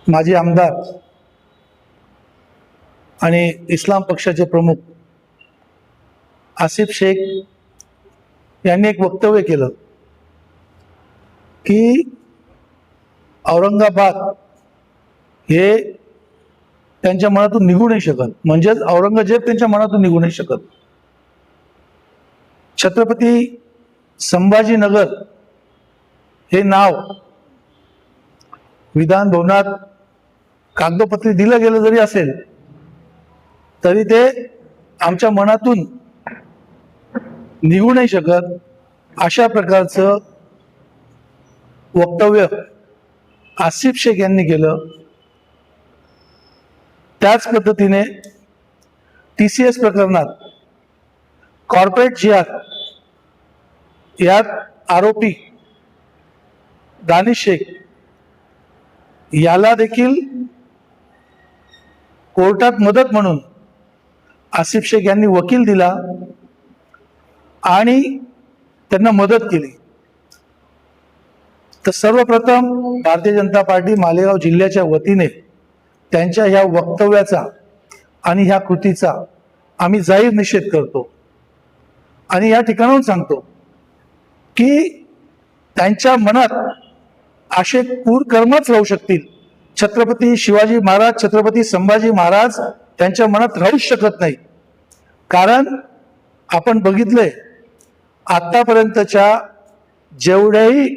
माजी आमदार आणि इस्लाम पक्षाचे प्रमुख आसिफ शेख यांनी एक वक्तव्य केलं की औरंगाबाद हे त्यांच्या मनातून निघू नाही शकत, म्हणजेच औरंगजेब त्यांच्या मनातून निघू नाही शकत. छत्रपती संभाजीनगर हे नाव विधान भवनात कागदोपत्री दिलं गेलं जरी असेल तरी ते आमच्या मनातून निघू नाही शकत, अशा प्रकारचं वक्तव्य आसिफ शेख यांनी केलं. त्याच पद्धतीने TCS प्रकरणात कॉर्पोरेट जिहाद यात आरोपी दानिश शेख याला देखील कोर्टात मदत म्हणून आसिफ शेख यांनी वकील दिला आणि त्यांना मदत केली. तर सर्वप्रथम भारतीय जनता पार्टी मालेगाव जिल्ह्याच्या वतीने त्यांच्या ह्या वक्तव्याचा आणि ह्या कृतीचा आम्ही जाहीर निषेध करतो आणि या ठिकाणाहून सांगतो की त्यांच्या मनात असे क्रूर कर्मच राहू शकतील. छत्रपती शिवाजी महाराज, छत्रपती संभाजी महाराज त्यांच्या मनात राहूच शकत नाही. कारण आपण बघितलंय आतापर्यंतच्या जेवढ्याही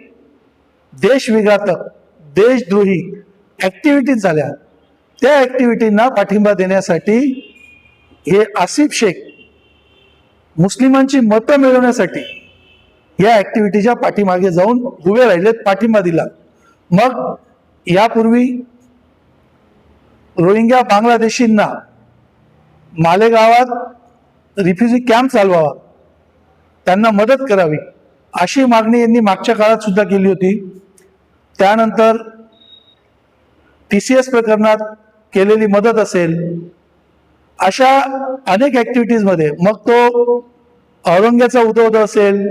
देशविघातक, देशद्रोही ऍक्टिव्हिटीज झाल्या त्या ऍक्टिव्हिटींना पाठिंबा देण्यासाठी हे आसिफ शेख मुस्लिमांची मतं मिळवण्यासाठी या ऍक्टिव्हिटीच्या पाठीमागे जाऊन उभे राहिलेत, पाठिंबा दिला. मग यापूर्वी रोहिंग्या बांगलादेशींना मालेगावात रिफ्युजी कॅम्प चालवावा, त्यांना मदत करावी अशी मागणी यांनी मागच्या काळात सुद्धा केली होती. त्यानंतर TCS प्रकरणात केलेली मदत असेल, अशा अनेक ऍक्टिव्हिटीज मध्ये, मग तो औरंगजेबचा उदोद असेल,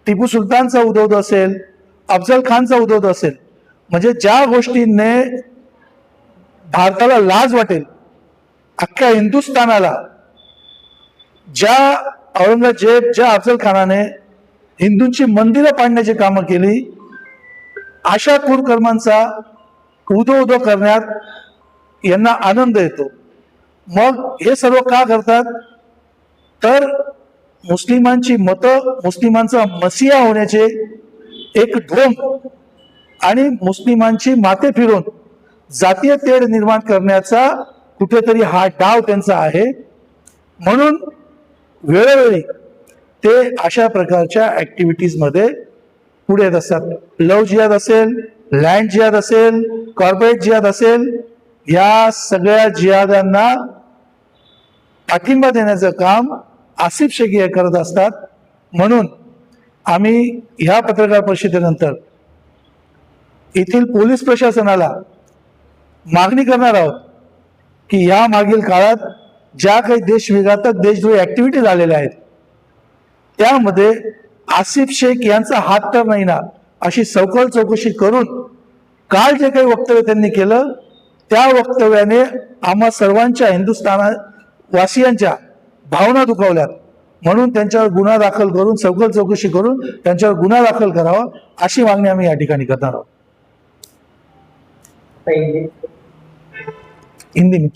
टिपू सुलतानचा उदोद असेल, अफजल खानचा उदोद असेल, म्हणजे ज्या गोष्टींनी भारताला लाज वाटेल, अख्ख्या हिंदुस्थानाला, ज्या औरंगजेब, ज्या अफजल खानाने हिंदूंची मंदिरं पाडण्याची कामं केली, अशा क्रूर कर्मांचा उदो करण्यात यांना आनंद येतो. मग हे सर्व का करतात तर मुस्लिमांची मतं, मुस्लिमांचा मसिहा होण्याचे एक ढोंग आणि मुस्लिमांची माथे फिरून जातीय तेढ निर्माण करण्याचा कुठेतरी हा डाव त्यांचा आहे. म्हणून वेळोवेळी ते अशा प्रकारच्या ऍक्टिव्हिटीज मध्ये पुढे येत असतात. लव्ह जिहाद असेल, लँड जिहाद असेल, कॉर्पोरेट जिहाद असेल, या सगळ्या जिहादांना पाठिंबा देण्याचं काम आसिफ शेख हे करत असतात. म्हणून आम्ही ह्या पत्रकार परिषदेनंतर येथील पोलीस प्रशासनाला मागणी करणार आहोत की या मागील काळात ज्या काही देशविघातक, देशद्रोही ऍक्टिव्हिटी झालेल्या आहेत त्यामध्ये आसिफ शेख यांचा हात तर नाही ना, अशी सखोल चौकशी करून काल जे काही वक्तव्य त्यांनी केलं त्या वक्तव्याने आम्हा सर्वांच्या, हिंदुस्थानवासियांच्या भावना दुखावल्यात. म्हणून त्यांच्यावर गुन्हा दाखल करून, सखोल चौकशी करून त्यांच्यावर गुन्हा दाखल करावा अशी मागणी आम्ही या ठिकाणी करणार आहोत. हिंदी में